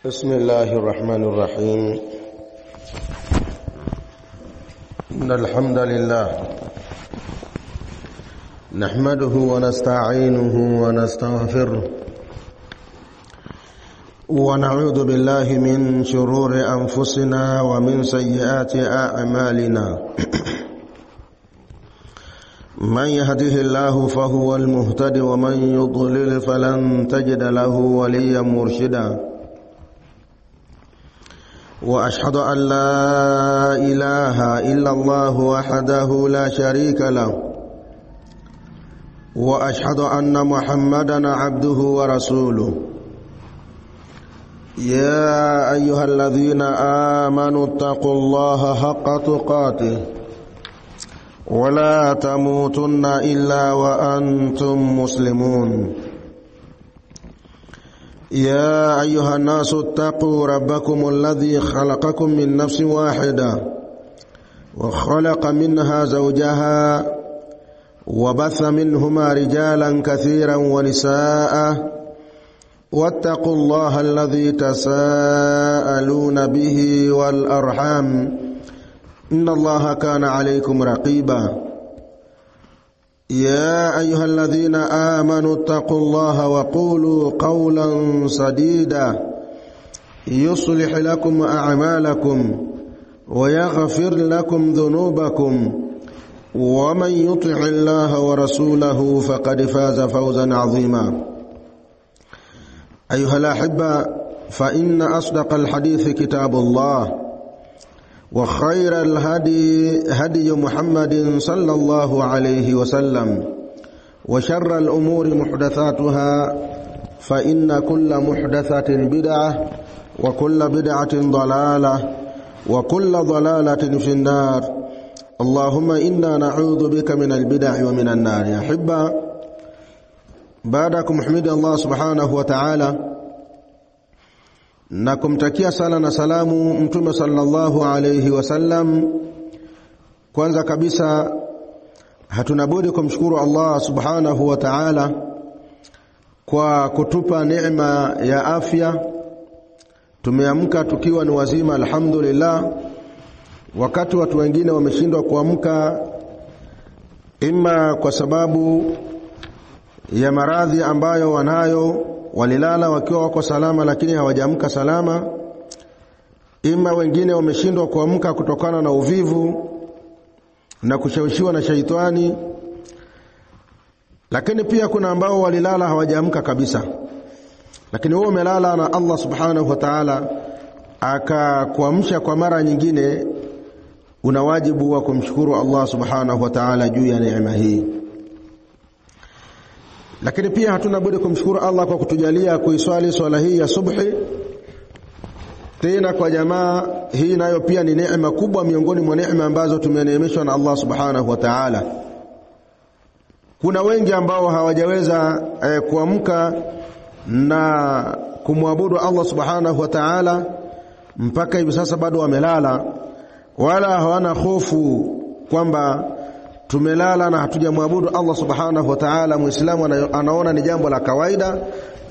بسم الله الرحمن الرحيم. إن الحمد لله نحمده ونستعينه ونستغفره ونعوذ بالله من شرور أنفسنا ومن سيئات أعمالنا. من يهده الله فهو المهتد ومن يضلل فلن تجد له وليا مرشدا. وأشهد أن لا إله إلا الله وحده لا شريك له وأشهد أن محمدا عبده ورسوله. يا أيها الذين آمنوا اتقوا الله حق تقاته ولا تموتن إلا وأنتم مسلمون. يا أيها الناس اتقوا ربكم الذي خلقكم من نفس واحدة وخلق منها زوجها وبث منهما رجالا كثيرا ونساء واتقوا الله الذي تساءلون به والأرحام إن الله كان عليكم رقيبا. يا أيها الذين آمنوا اتقوا الله وقولوا قولا سديدا يصلح لكم أعمالكم ويغفر لكم ذنوبكم ومن يطع الله ورسوله فقد فاز فوزا عظيما. أيها الأحبة، فإن أصدق الحديث كتاب الله وخير الهدي هدي محمد صلى الله عليه وسلم وشر الأمور محدثاتها فإن كل محدثة بدعة وكل بدعة ضلالة وكل ضلالة في النار. اللهم إنا نعوذ بك من البدع ومن النار. يا أحبة، بعدكم حمد الله سبحانه وتعالى na kumtakia sala na salamu Mtume sallallahu alayhi wasallam. Kwanza kabisa hatuna budi kumshukuru Allah subhanahu wa ta'ala kwa kutupa neema ya afya. Tumeamka tukiwa ni wazima, alhamdulillah, wakati watu wengine wameshindwa kuamka, ima kwa sababu ya maradhi ambayo wanayo, walilala wakiwa wako salama lakini hawajaamka salama, ima wengine wameshindwa kuamka kutokana na uvivu na kushawishiwa na shaitani, lakini pia kuna ambao walilala hawajaamka kabisa. Lakini wewe umelala na Allah subhanahu wa ta'ala akakuamsha kwa mara nyingine, una wajibu wa kumshukuru Allah subhanahu wa ta'ala juu ya neema hii. Lakini pia hatuna budi kumshukuru Allah kwa kutujalia kuiswali swala hii ya subhi tena kwa jamaa. Hii nayo pia ni neema kubwa miongoni mwa neema ambazo tumeneemeshwa na Allah subhanahu wa ta'ala. Kuna wengi ambao hawajaweza kuamka na kumwabudu Allah subhanahu wa ta'ala mpaka hivi sasa bado wamelala, wala hawana hofu kwamba tumelala na hatujamwabudu Allah subhanahu wa ta'ala. Muislamu anaona ni jambo la kawaida,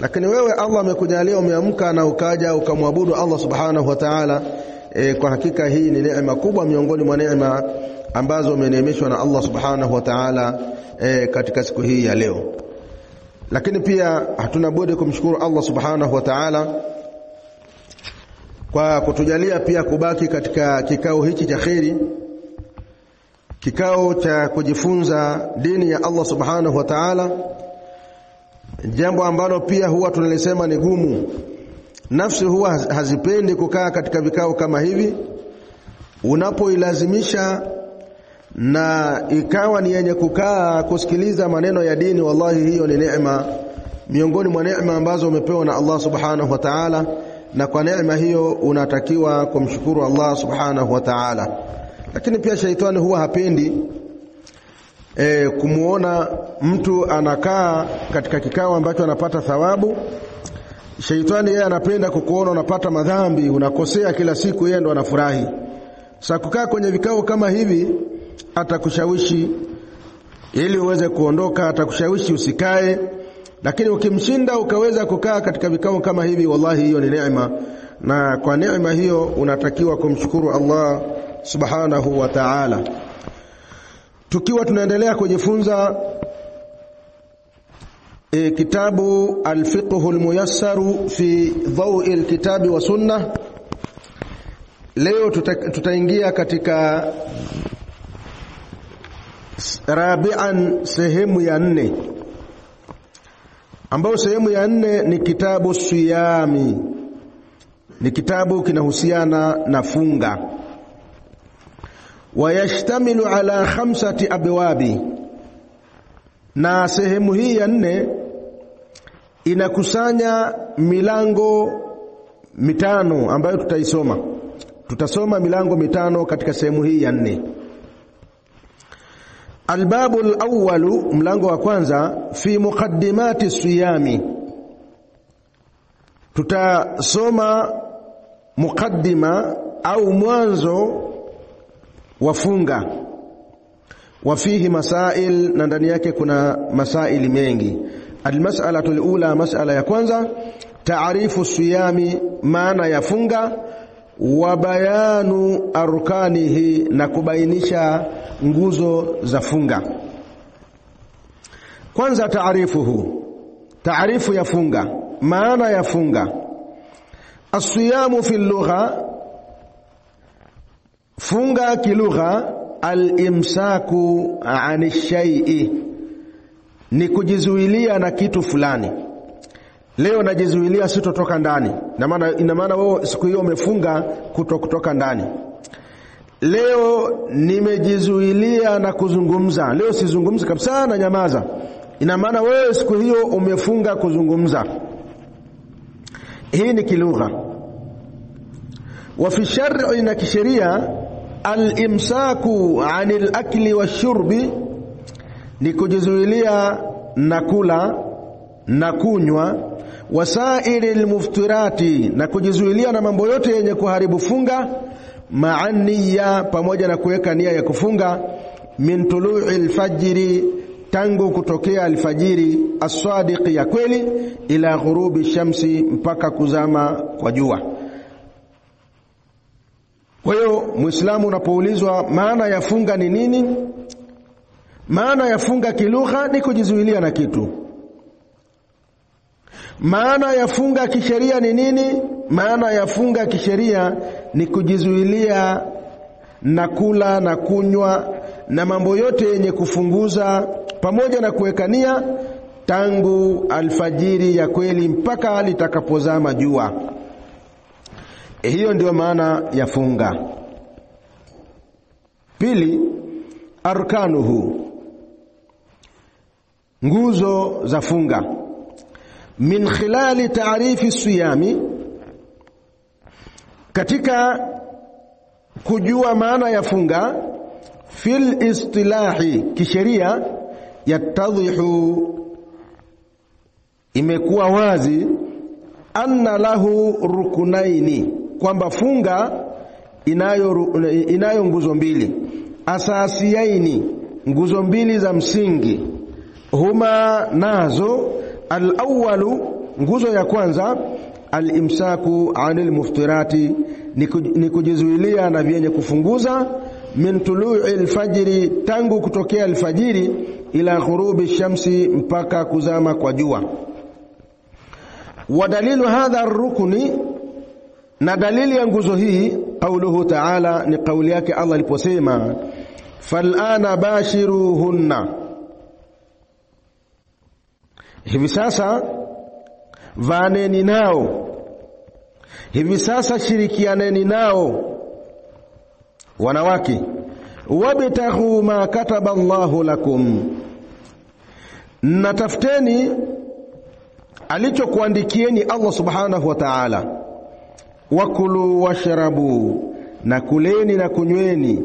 lakini wewe Allah amekujalia umeamka na ukaja ukamwabudu Allah subhanahu wa ta'ala. Kwa hakika hii ni neema kubwa miongoni mwa neema ambazo umeneemeshwa na Allah subhanahu wa ta'ala katika siku hii ya leo. Lakini pia hatuna budi kumshukuru Allah subhanahu wa ta'ala kwa kutujalia pia kubaki katika kikao hiki cha kheri, kikao cha kujifunza dini ya Allah subhanahu wa ta'ala, jambo ambalo pia huwa tunalisema ni gumu. Nafsi huwa hazipendi kukaa katika vikao kama hivi. Unapoilazimisha na ikawa ni yenye kukaa kusikiliza maneno ya dini, wallahi hiyo ni neema miongoni mwa neema ambazo umepewa na Allah subhanahu wa ta'ala, na kwa neema hiyo unatakiwa kumshukuru Allah subhanahu wa ta'ala. Lakini pia shaitani huwa hapendi kumuona mtu anakaa katika kikao ambacho anapata thawabu. Shaitani yeye anapenda kukuona unapata madhambi, unakosea kila siku, yeye ndo anafurahi. Sasa kukaa kwenye vikao kama hivi atakushawishi ili uweze kuondoka, atakushawishi usikae, Lakini ukimshinda ukaweza kukaa katika vikao kama hivi, wallahi hiyo ni neema, na kwa neema hiyo unatakiwa kumshukuru Allah subhanahu wa ta'ala. Tukiwa tunaendelea kujifunza kitabu al-fiqh al-muyassar fi dhawi al-kitabi wa sunnah, leo tutaingia katika rabi'an, sehemu ya 4, ambayo sehemu ya 4 ni kitabu siyami. Ni kitabu kinahusiana na funga. Wayashtamilu ala 5 abwabi, na sehemu hii ya 4 inakusanya milango 5 ambayo tutaisoma. Tutasoma milango 5 katika sehemu hii ya 4. Albabu alawwalu, mlango wa kwanza, fi muqaddimati siyami. Tutasoma muqaddima au mwanzo wa funga. Wa fihi masail, na ndani yake kuna masaili mengi. Almas'alatu alula, mas'ala ya kwanza, ta'rifu siyami, maana ya funga, wa bayanu arkanihi, na kubainisha nguzo za funga. Kwanza taarifuhu, taarifu ya funga, maana ya funga. As-siyamu fi lugha, funga kilugha, al-imsaku 'ani shay'i, ni kujizuilia na kitu fulani. Leo najizuilia sitotoka ndani, ina maana wewe siku hiyo umefunga kutoka ndani. Leo nimejizuilia na kuzungumza, leo sizungumzi kabisa na nyamaza, ina maana wewe siku hiyo umefunga kuzungumza. Hii ni kilugha. Wa fi shar'i, na kisheria, al-imsaku 'anil akli washurbi, ni kujizuilia na kula na kunywa, wasairil muftirati, na kujizuilia na mambo yote yenye kuharibu funga, ma'aniya, pamoja na kuweka nia ya kufunga, min tulu'il fajri, tangu kutokea alfajiri, as-sadiq, ya kweli, ila ghurubi shamsi, mpaka kuzama kwa jua. Kwa hiyo Muislamu unapoulizwa maana ya funga ni nini, maana ya funga kilugha ni kujizuilia na kitu. Maana ya funga kisheria ni nini? Maana ya funga kisheria ni kujizuilia na kula na kunywa na mambo yote yenye kufunguza, pamoja na kuwekania tangu alfajiri ya kweli mpaka litakapozama jua. Hiyo ndio maana ya funga. Pili, arkanuhu, nguzo za funga. Min khilali ta'rifi siyami, katika kujua maana ya funga, fil istilahi, kisheria, yatadhihu, imekuwa wazi, anna lahu rukunaini, kwamba funga inayo nguzo mbili, asasiyaini, nguzo mbili za msingi, huma nazo, al-awwalu, nguzo ya kwanza, al-imsaku 'anil muftirati, ni kujizuilia na vyenye kufunguza, min tulu'il fajri, tangu kutokea alfajiri, ila ghurubi shamsi, mpaka kuzama kwa jua. Wa dalilu hadha ar-rukni, na dalili ya nguzo hii, qauluhu ta'ala, ni kauli yake Allah aliposema, fal'ana bashiruhunna, hivi sasa vaneni nao, hivi sasa shirikianeni nao wanawake, wabtaghu ma kataba Allahu lakum, natafuteni alichokuandikieni Allah subhanahu wa ta'ala, wakulu washrabu, na kuleni na kunyweni,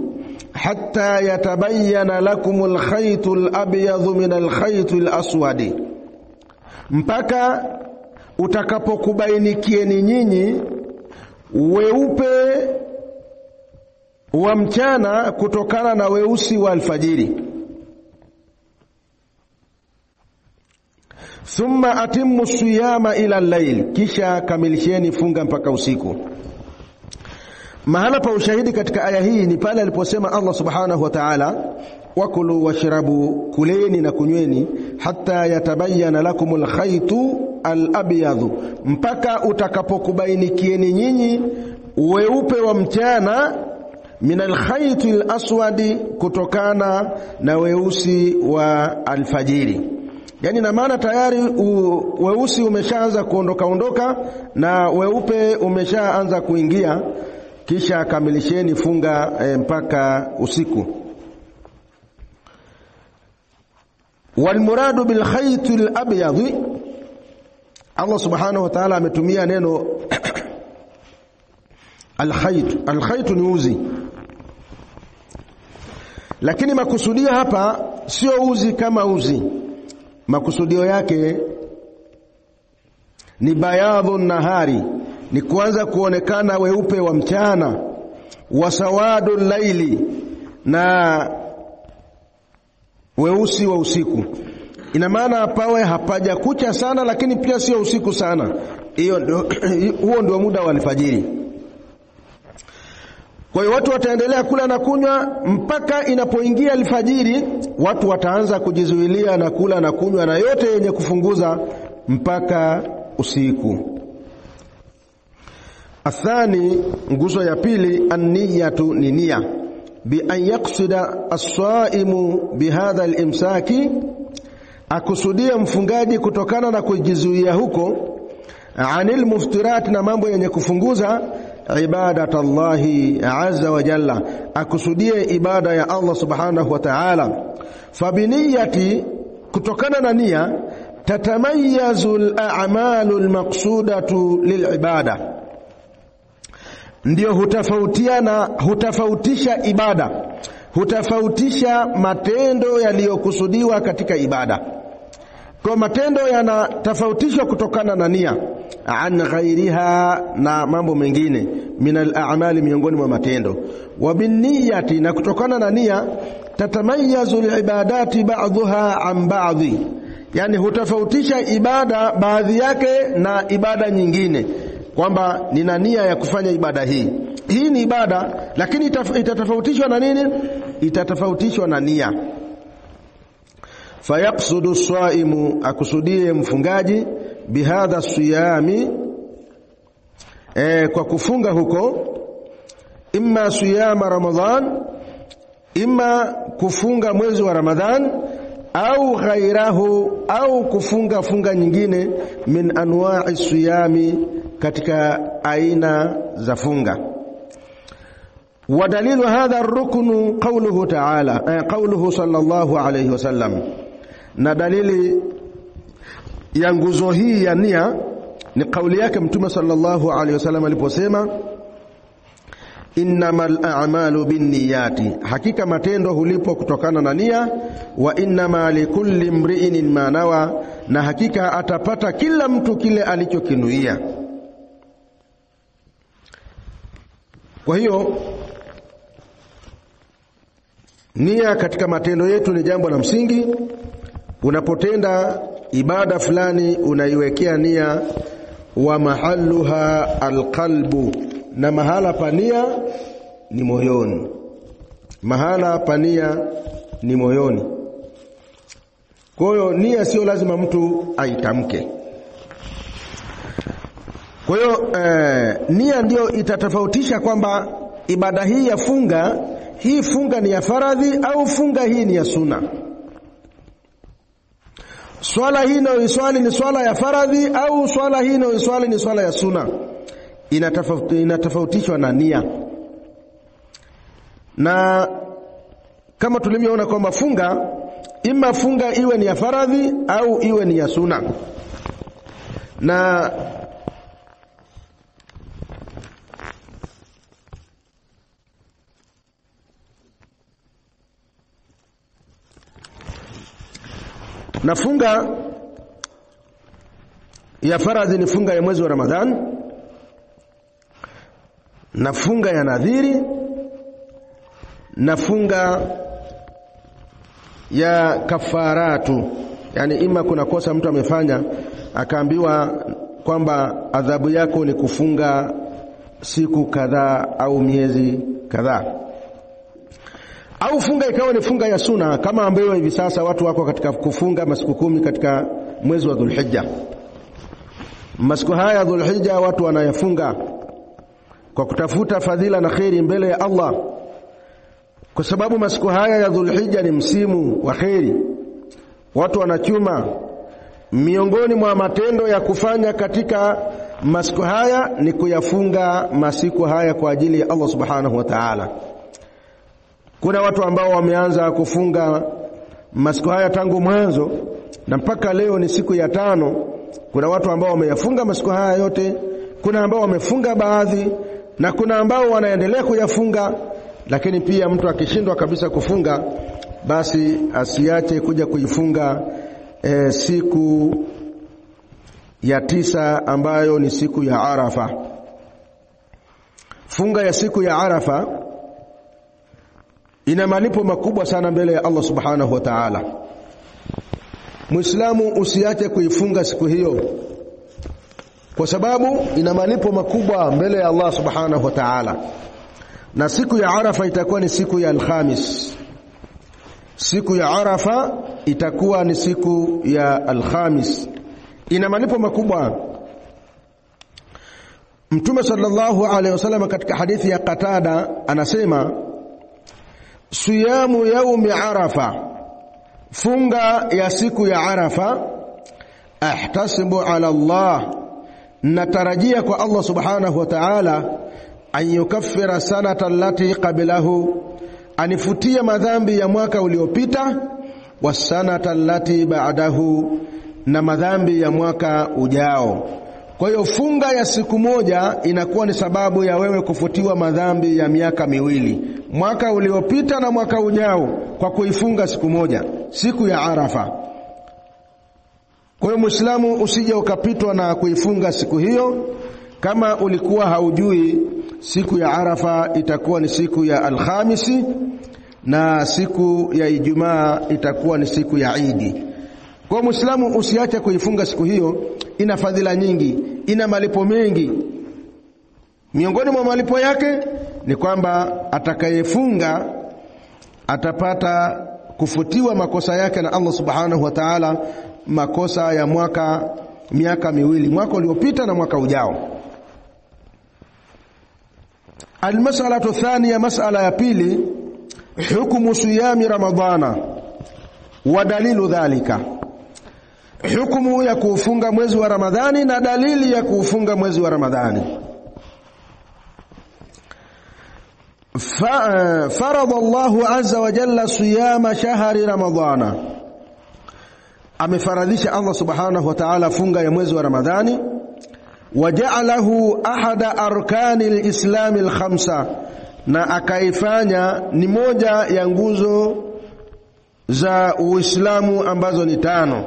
hatta yatabayyana lakumul khaytul abyadhu minal khaytil aswadi, mpaka utakapokubainikieni nyinyi weupe wa mchana kutokana na weusi wa alfajiri. thumma atimmu siyama ila al-layl, kisha kamilisheni funga mpaka usiku. Mahala pa ushahidi katika aya hii ni pale aliposema Allah subhanahu wa ta'ala, wakulu washrabu, kuleni na kunyweni, hatta yatabayyana lakumul khaytu al-abyadhu, mpaka utakapokubainikieni nyinyi weupe wa mchana, minal khayti al-aswadi, kutokana na weusi wa alfajiri. Yani na maana tayari weusi umeshaanza kuondoka na weupe umeshaanza kuingia, kisha kamilisheni funga mpaka usiku. Walmuradu bil khayti al abyad, Allah subhanahu wa ta'ala ametumia neno al khayt ni uzi, lakini makusudio hapa sio uzi kama uzi. Makusudio yake ni bayadhu nahari, ni kuanza kuonekana weupe wa mchana, wa sawadu laili, na weusi wa usiku. Ina maana pawe hapaja kucha sana, lakini pia sio usiku sana. Huo ndio muda wa alfajiri. Kwa hiyo watu wataendelea kula na kunywa mpaka inapoingia alfajiri. Watu wataanza kujizuilia na kula na kunywa na yote yenye kufunguza mpaka usiku. Athani, nguzo ya pili, an-niyatu, ni nia. Bi an yaqsida as-saimu bihadha al-imsaki, akusudia mfungaji kutokana na kujizuia huko, anil muftirat, na mambo yenye kufunguza, ibadatallahi azza wa jalla, akusudie ibada ya Allah subhanahu wa ta'ala. Fabiniyati, kutokana na nia, tatamayazu al-a'malu al-maqsudatu lil'ibada, ndio hutafautisha ibada, hutafautisha matendo yaliyokusudiwa katika ibada. Kwa matendo yanatofautishwa kutokana na nia, an ghairiha, na mambo mengine, min al-a'mali, miongoni mwa matendo. Wa binniyati, na kutokana na nia, tatamayazu al-ibadati ba'dhuha an ba'dhi, yani hutafautisha ibada baadhi yake na ibada nyingine, kwamba nina nia ya kufanya ibada hii ni ibada, lakini itatofautishwa na nini? Itatofautishwa na nia. Fayaqsudu as-saimu, akusudie mfungaji, bihadha siyami, kwa kufunga huko, imma siyama Ramadhan, imma kufunga mwezi wa Ramadhan, au ghairahu, au kufunga funga nyingine, min anwa'i siyami, katika aina za funga. Wadalilu hadha ar-ruknu qawluhu ta'ala, qawluhu sallallahu alayhi wasallam, na dalili ya nguzo hii ya nia ni kauli yake Mtume sallallahu alayhi wasallam aliposema, innamal a'malu binniyati, hakika matendo hulipo kutokana na nia, wa innama likulli imri'in ma nawa, na hakika atapata kila mtu kile alichokinuia. Kwa hiyo nia katika matendo yetu ni jambo la msingi. Unapotenda ibada fulani unaiwekea nia, wa mahalluha alqalbu, na mahala pa nia ni moyoni. Mahala pa nia ni moyoni. Kwa hiyo nia sio lazima mtu aitamke. Kwa hiyo nia ndio itatofautisha kwamba ibada hii ya funga, hii funga ni ya faradhi au funga hii ni ya sunna. Swala hii inayoiswali ni swala ya faradhi au swala hii inayoiswali ni swala ya sunna. Inatofautishwa na nia. Na kama tulivyoona kwamba funga, ima funga iwe ni ya faradhi au iwe ni ya sunna. Na funga ya faradhi ni funga ya mwezi wa Ramadhan, na funga ya nadhiri, na funga ya kafaratu, Yani ima kuna kosa mtu amefanya akaambiwa kwamba adhabu yako ni kufunga siku kadhaa au miezi kadhaa, au funga ikawa ni funga ya sunna kama ambayo hivi sasa watu wako katika kufunga masiku 10 katika mwezi wa Dhulhijja. Masiku haya Dhulhijja watu wanayafunga kwa kutafuta fadhila na khairi mbele ya Allah, kwa sababu masiku haya ya Dhulhijja ni msimu wa khairi. Watu wanachuma. Miongoni mwa matendo ya kufanya katika masiku haya ni kuyafunga masiku haya kwa ajili ya Allah subhanahu wa ta'ala. Kuna watu ambao wameanza kufunga masiku haya tangu mwanzo na mpaka leo ni siku ya 5. Kuna watu ambao wameyafunga masiku haya yote, kuna ambao wamefunga baadhi, na kuna ambao wanaendelea kuyafunga. Lakini pia mtu akishindwa kabisa kufunga, basi asiache kuja kuifunga siku ya 9 ambayo ni siku ya Arafa. Funga ya siku ya Arafa ina malipo makubwa sana mbele ya Allah subhanahu wa ta'ala. Muislamu usiache kuifunga siku hiyo, kwa sababu ina malipo makubwa mbele ya Allah subhanahu wa ta'ala. Na siku ya Arafa itakuwa ni siku ya Alhamis. Siku ya Arafa itakuwa ni siku ya Alhamis. Ina malipo makubwa. Mtume sallallahu alaihi wasallam katika hadithi ya Qatada anasema, siyamu yaumi Arafa, funga ya siku ya Arafa, ahtasibu ala Allah, natarajia kwa Allah subhanahu wa ta'ala, an yukaffira sanata allati qablahu, anifutia madhambi ya mwaka uliopita, wasanata allati ba'dahu, na madhambi ya mwaka ujao. Kwa hiyo funga ya siku moja inakuwa ni sababu ya wewe kufutiwa madhambi ya miaka miwili, mwaka uliopita na mwaka ujao, kwa kuifunga siku moja, siku ya Arafa. Kwa hiyo Muislamu usije ukapitwa na kuifunga siku hiyo. Kama ulikuwa haujui, siku ya Arafa itakuwa ni siku ya Alhamisi, na siku ya Ijumaa itakuwa ni siku ya Idi. Kwa Muislamu usiache kuifunga siku hiyo, ina fadhila nyingi, ina malipo mengi. Miongoni mwa malipo yake ni kwamba atakayefunga atapata kufutiwa makosa yake na Allah subhanahu wa ta'ala, makosa ya miaka miwili, mwaka uliopita na mwaka ujao. Almas'alatu thaniya, mas'ala ya pili, hukumu siyami Ramadhana wa dalilu dhalika, hukumu ya kufunga mwezi wa Ramadhani na dalili ya kufunga mwezi wa Ramadhani. Farada Allahu azza wa jalla siyama shahri Ramadhana, amefaradhisha Allah subhanahu wa ta'ala funga ya mwezi wa Ramadhani. Waja'alahu ahada arkani al-islam al-khamsa, na akaifanya ni moja ya nguzo za Uislamu ambazo ni 5.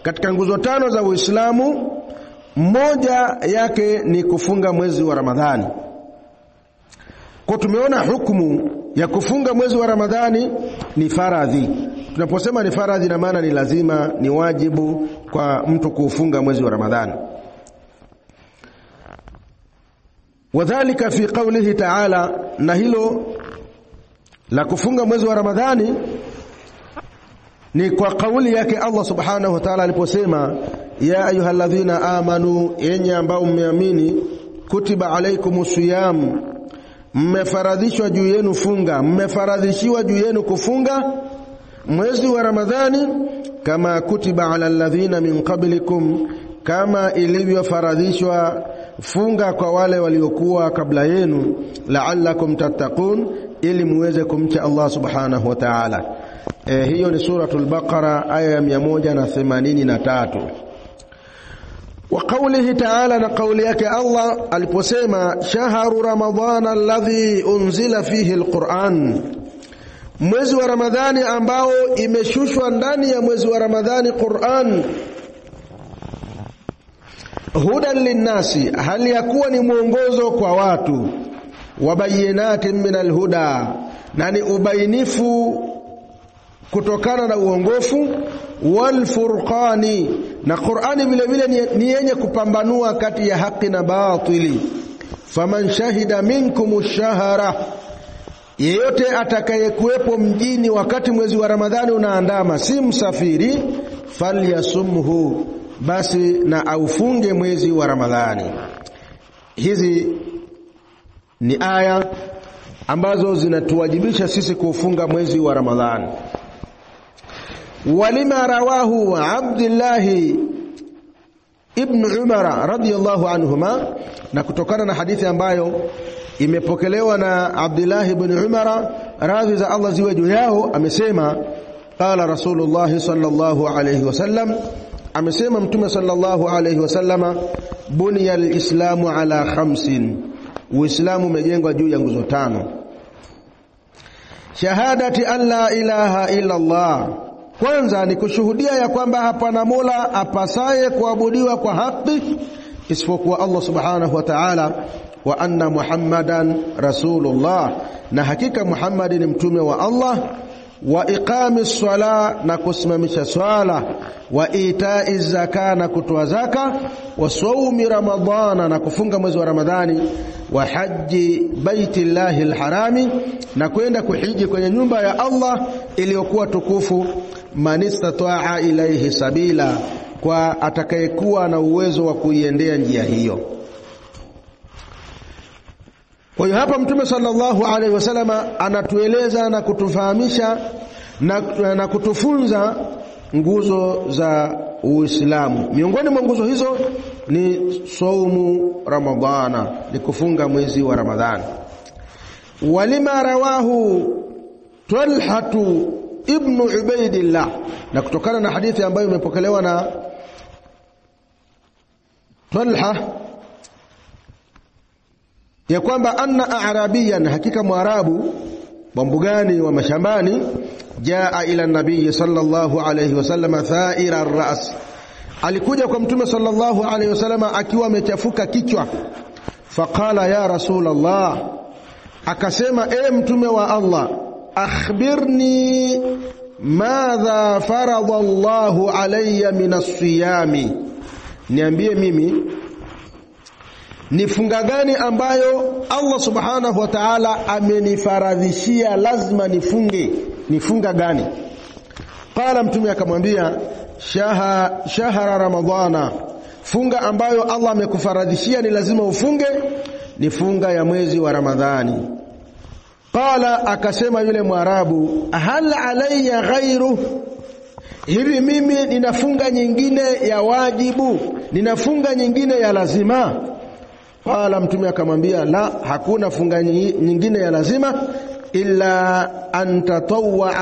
Katika nguzo 5 za Uislamu, moja yake ni kufunga mwezi wa Ramadhani. Kwa tumeona hukumu ya kufunga mwezi wa Ramadhani ni faradhi. Tunaposema ni faradhi, na maana ni lazima, ni wajibu kwa mtu kufunga mwezi wa Ramadhani. Wadhālika fi qawlihi ta'ala, na hilo la kufunga mwezi wa Ramadhani ni kwa kauli yake Allah subhanahu wa ta'ala aliposema, ya ayyuhalladhina amanu, enyi ambao mmeamini, kutiba alaykumus siyam, mmefaradhishwa juu yenu funga, mmefaradhishiwa juu yenu kufunga mwezi wa Ramadhani, kama kutiba ala alladhina min qablikum, kama ilivyofaradhishwa funga kwa wale waliokuwa kabla yenu, la'allakum tattaqun, ili muweze kumcha Allah subhanahu wa ta'ala. Hiyo ni suratul Baqara aya ya 183. Wa qawlihi ta'ala, na qawli yake Allah aliposema, shahru ramadhana alladhi unzila fihi alquran, mwezi wa Ramadhani ambao imeshushwa ndani ya mwezi wa Ramadhani Qur'an, hudan linnasi, hali yakuwa ni mwongozo kwa watu, wabayinatin min alhuda, na ni ubainifu kutokana na uongofu, wal furqani, na Qur'ani vile vile ni yenye kupambanua kati ya haki na batili. Faman shahida minkum ash-shahra, yeyote atakayekuwepo mjini wakati mwezi wa Ramadhani unaandama, si msafiri, falyasumhu, basi na aufunge mwezi wa Ramadhani. Hizi ni aya ambazo zinatuwajibisha sisi kufunga mwezi wa Ramadhani. Walima rawahu Abdullah ibn Umar radiyallahu anhuma, na kutokana na hadithi ambayo imepokelewa na Abdullah ibn Umar radhi za Allah ziwe juu yao, amesema qala Rasulullah sallallahu alayhi wasallam, amesema Mtume sallallahu alayhi wasallama, bunya al-islamu ala khamsin, Uislamu umejengwa juu ya nguzo 5. Shahadati an la ilaha illa Allah, kwanza ni kushuhudia ya kwamba hapana mola apasaye kuabudiwa kwa haki isipokuwa Allah subhanahu wa ta'ala, wa anna Muhammadan rasulullah, na hakika Muhammad ni mtume wa Allah, wa iqamis sala, na kusimamisha swala, wa ita'iz zaka, na kutoa zaka, wa sawmi ramadhana, na kufunga mwezi wa Ramadhani, wa haji baitillahil harami, na kwenda kuhiji kwenye nyumba ya Allah iliyokuwa tukufu, man istata'a ilayhi sabila, kwa atakayekuwa na uwezo wa kuiendea njia hiyo. Kwa hiyo hapa Mtume sallallahu alaihi wasallam anatueleza na kutufahamisha na kutufunza nguzo za Uislamu. Miongoni mwa nguzo hizo ni saumu Ramadhana, ni kufunga mwezi wa Ramadhani. Walima rawahu Talhatu ibn Ubaidillah, na kutokana na hadithi ambayo imepokelewa na Talha ya kwamba anna a'rabiyan, hakika mwarabu wa mbugani wa mashambani, jaa ila nabii sallallahu alayhi wasallam tha'ira ar-ra's, alikuja kwa Mtume sallallahu alayhi wasallam akiwa amechafuka kichwa. Faqala ya Rasulullah, akasema ewe Mtume wa Allah, akhbirni madha farada Allahu alayya min as-siyami, niambie mimi ni funga gani ambayo Allah subhanahu wa ta'ala amenifaradhishia lazima nifunge, ni funga gani? Qala, Mtume akamwambia shahra ramadhana, funga ambayo Allah amekufaradhishia ni lazima ufunge ni funga ya mwezi wa Ramadhani. Qala, akasema yule Mwarabu, hal alayya ghairu, hivi mimi ninafunga nyingine ya wajibu, ninafunga nyingine ya lazima? Qala, Mtume akamwambia, la, hakuna funga nyingine ya lazima, illa an tatawwa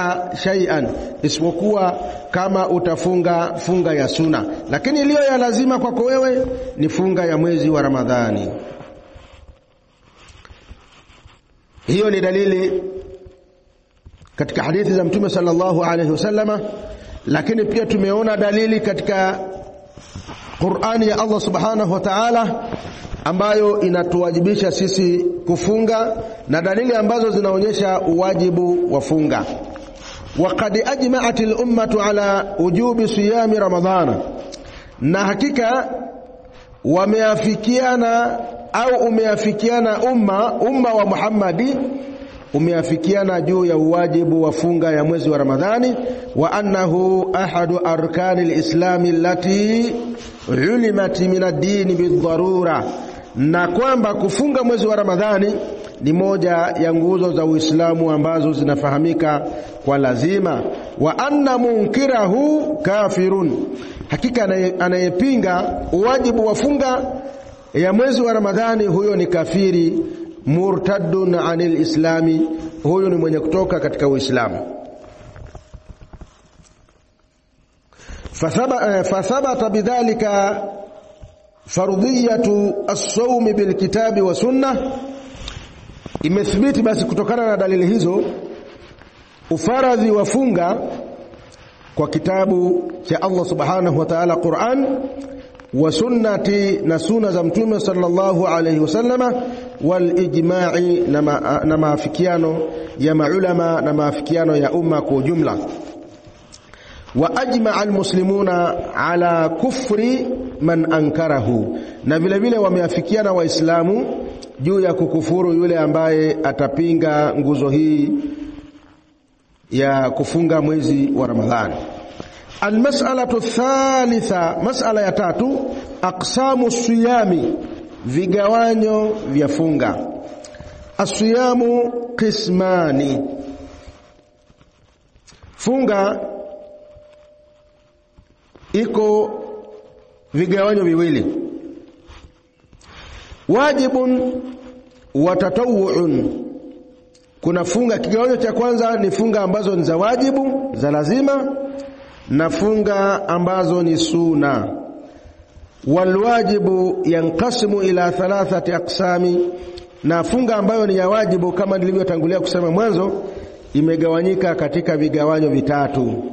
shay'an, isipokuwa kama utafunga funga ya sunna, lakini iliyo ya lazima kwako wewe ni funga ya mwezi wa Ramadhani. Hiyo ni dalili katika hadithi za Mtume sallallahu alayhi wasallama, lakini pia tumeona dalili katika Qur'ani ya Allah subhanahu wa ta'ala ambayo inatuwajibisha sisi kufunga, na dalili ambazo zinaonyesha uwajibu wa funga. Waqad ajma'atil ummatu ala wujubi siyami ramadhana, na hakika wameafikiana au umeafikiana umma wa Muhammadi umeafikiana juu ya uwajibu wa funga ya mwezi wa Ramadhani, wa annahu ahadu arkanil islami allati ulimat min ad-din bid-darura, na kwamba kufunga mwezi wa Ramadhani ni moja ya nguzo za Uislamu ambazo zinafahamika kwa lazima. Wa anna munkirahu kafirun, hakika anayepinga uwajibu wa funga ya mwezi wa Ramadhani huyo ni kafiri, murtaddun anil islami, huyo ni mwenye kutoka katika Uislamu. Fathabata bidhalika fardhiyatu as-sawm bil kitabi wa sunnah, imethibiti basi kutokana na dalili hizo ufaradhi wa funga kwa kitabu cha Allah subhanahu wa ta'ala Qur'an, wa sunnati, na sunna za Mtume sallallahu alayhi wasallama, wal ijma'i, na maafikiano ya maulama na maafikiano ya umma kwa ujumla. wa ajma'a almuslimuna ala kufri man ankarahu, na vile vile wameafikiana waislamu juu ya kukufuru yule ambaye atapinga nguzo hii ya kufunga mwezi wa Ramadhani. Almas'alatu thalitha, mas'ala ya tatu, aqsamu siyami, vigawanyo vya funga. Asiyamu qismani, funga iko vigawanyo viwili, wajibun wa tatawu'un. Kuna funga, kigawanyo cha kwanza ni funga ambazo ni za wajibu, za lazima, na funga ambazo ni sunna. Walwajibu yanqasimu ila thalathati aqsami, na funga ambayo ni ya wajibu kama nilivyotangulia kusema mwanzo imegawanyika katika vigawanyo vitatu.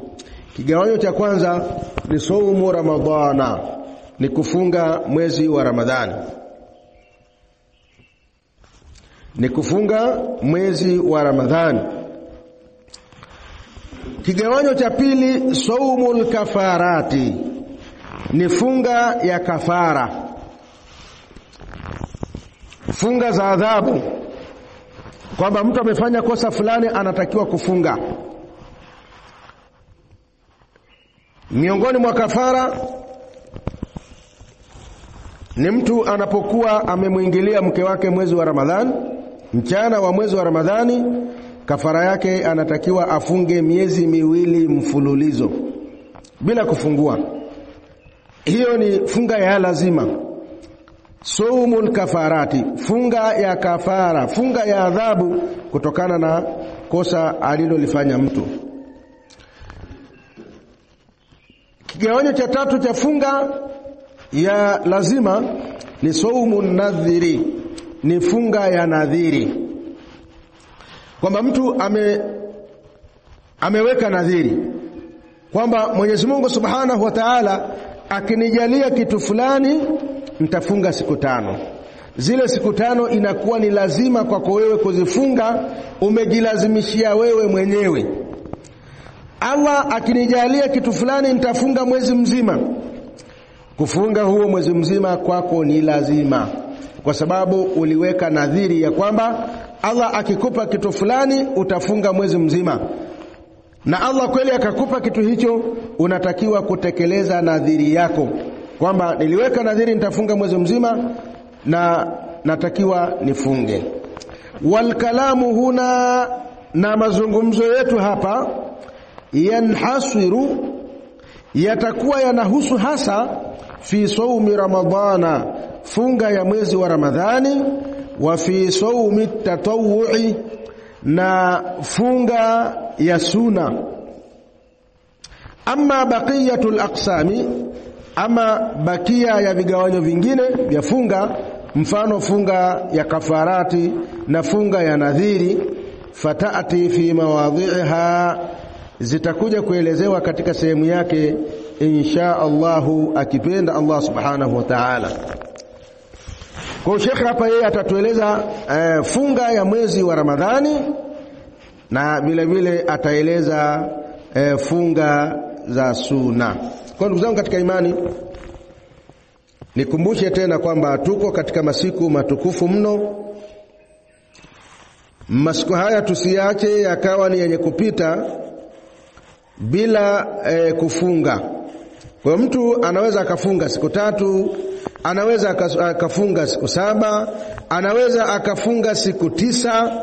Kigawanyo cha kwanza ni saumu Ramadhana, ni kufunga mwezi wa Ramadhani, ni kufunga mwezi wa Ramadhani. Kigawanyo cha pili saumul kafarati, ni funga ya kafara, funga za adhabu, kwamba mtu amefanya kosa fulani anatakiwa kufunga. Miongoni mwa kafara ni mtu anapokuwa amemuingilia mke wake mwezi wa Ramadhani, mchana wa mwezi wa Ramadhani, kafara yake anatakiwa afunge miezi miwili mfululizo bila kufungua. Hiyo ni funga ya lazima, saumul kafarati, funga ya kafara, funga ya adhabu kutokana na kosa alilolifanya mtu. Kigawanyo cha tatu cha funga ya lazima ni saumun nadhiri, ni funga ya nadhiri, kwamba mtu ameweka nadhiri kwamba Mwenyezi Mungu Subhanahu wa Ta'ala akinijalia kitu fulani nitafunga siku 5. Zile siku 5 inakuwa ni lazima kwako wewe kuzifunga, umejilazimishia wewe mwenyewe. Allah akinijalia kitu fulani nitafunga mwezi mzima, kufunga huo mwezi mzima kwako ni lazima, kwa sababu uliweka nadhiri ya kwamba Allah akikupa kitu fulani utafunga mwezi mzima, na Allah kweli akakupa kitu hicho, unatakiwa kutekeleza nadhiri yako kwamba niliweka nadhiri nitafunga mwezi mzima na natakiwa nifunge. Wal kalamu huna, na mazungumzo yetu hapa, yanhasiru, yatakuwa yanahusu hasa fi saumi Ramadhana, funga ya mwezi wa Ramadhani, wa fi saumi tatawu'i, na funga ya suna. Amma baqiyatul aqsami, ama bakia ya vigawanyo vingine vya funga, mfano funga ya kafarati na funga ya nadhiri, fatati fi mawadhi'iha, zitakuja kuelezewa katika sehemu yake insha Allahu, akipenda Allah Subhanahu wa Ta'ala. Kwa Sheikh hapa yeye atatueleza funga ya mwezi wa Ramadhani, na vile vile ataeleza funga za sunna. Kwa ndugu zangu katika imani, nikumbushe tena kwamba tuko katika masiku matukufu mno. Masiku haya tusiache yakawa ni yenye kupita bila kufunga. Kwa mtu anaweza akafunga siku 3, anaweza akafunga siku 7, anaweza akafunga siku 9,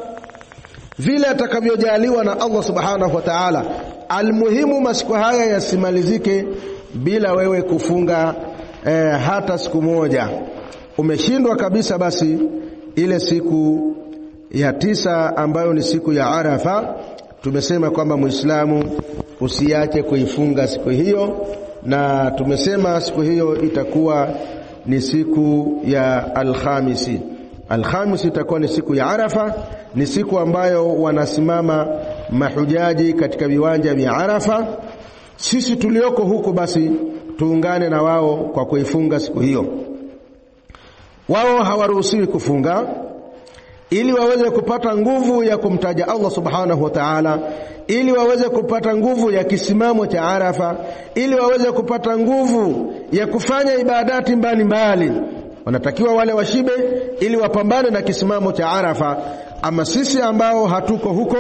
vile atakavyojaliwa na Allah Subhanahu wa Ta'ala. Almuhimu masiku haya yasimalizike bila wewe kufunga hata siku moja. Umeshindwa kabisa, basi ile siku ya 9 ambayo ni siku ya Arafa, tumesema kwamba Muislamu usiache kuifunga siku hiyo, na tumesema siku hiyo itakuwa ni siku ya Alhamisi. Alhamisi itakuwa ni siku ya Arafa, ni siku ambayo wanasimama mahujaji katika viwanja vya Arafa. Sisi tulioko huko basi tuungane na wao kwa kuifunga siku hiyo. Wao hawaruhusiwi kufunga, ili waweze kupata nguvu ya kumtaja Allah subhanahu wa ta'ala, ili waweze kupata nguvu ya kisimamo cha Arafa, ili waweze kupata nguvu ya kufanya ibadati mbalimbali. Wanatakiwa wale washibe ili wapambane na kisimamo cha Arafa. Ama sisi ambao hatuko huko,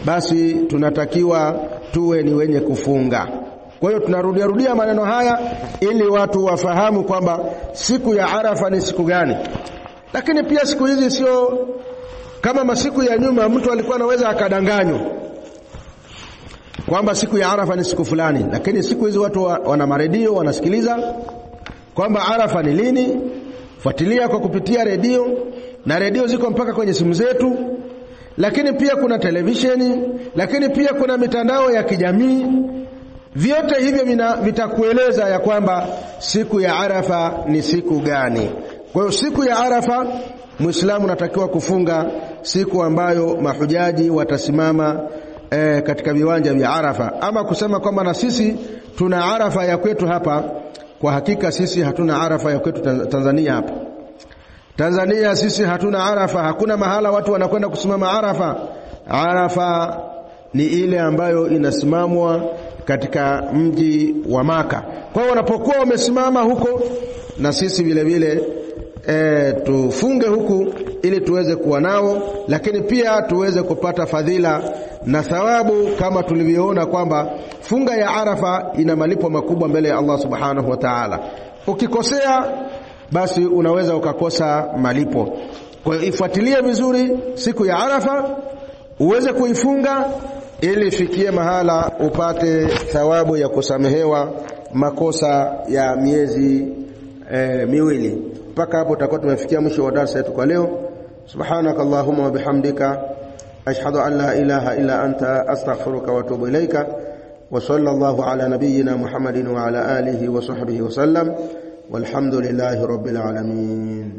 basi tunatakiwa tuwe ni wenye kufunga. Kwa hiyo tunarudia maneno haya ili watu wafahamu kwamba siku ya Arafa ni siku gani. Lakini pia siku hizi sio kama masiku ya nyuma, mtu alikuwa anaweza akadanganywa kwamba siku ya Arafa ni siku fulani. Lakini siku hizi watu wana maredio, wanasikiliza kwamba Arafa ni lini. Fuatilia kwa kupitia redio, na redio ziko mpaka kwenye simu zetu. Lakini pia kuna televisheni, lakini pia kuna mitandao ya kijamii. Vyote hivyo vitakueleza ya kwamba siku ya Arafa ni siku gani. Kwa hiyo siku ya Arafa Muislamu anatakiwa kufunga siku ambayo mahujaji watasimama katika viwanja vya Arafa. Ama kusema kwamba na sisi tuna Arafa ya kwetu hapa, kwa hakika sisi hatuna Arafa ya kwetu Tanzania hapa. Tanzania sisi hatuna Arafa, hakuna mahala watu wanakwenda kusimama Arafa. Arafa ni ile ambayo inasimamwa katika mji wa Maka. Kwa hiyo wanapokuwa wamesimama huko, na sisi vile vile tufunge huku ili tuweze kuwa nao, lakini pia tuweze kupata fadhila na thawabu, kama tulivyoona kwamba funga ya Arafa ina malipo makubwa mbele ya Allah subhanahu wa ta'ala. Ukikosea basi unaweza ukakosa malipo. Kwa hiyo ifuatilie vizuri siku ya Arafa, uweze kuifunga ili ifikie mahala upate thawabu ya kusamehewa makosa ya miezi miwili. Mpaka hapo tutakuwa tumefikia mwisho wa darasa yetu kwa leo. Subhanakallahumma wa bihamdika, ashhadu an la ilaha illa anta, astaghfiruka wa atubu ilaika. Wa sallallahu ala nabiyyina Muhammadin wa ala alihi wa sahbihi wa sallam. Walhamdulillahi rabbil alamin.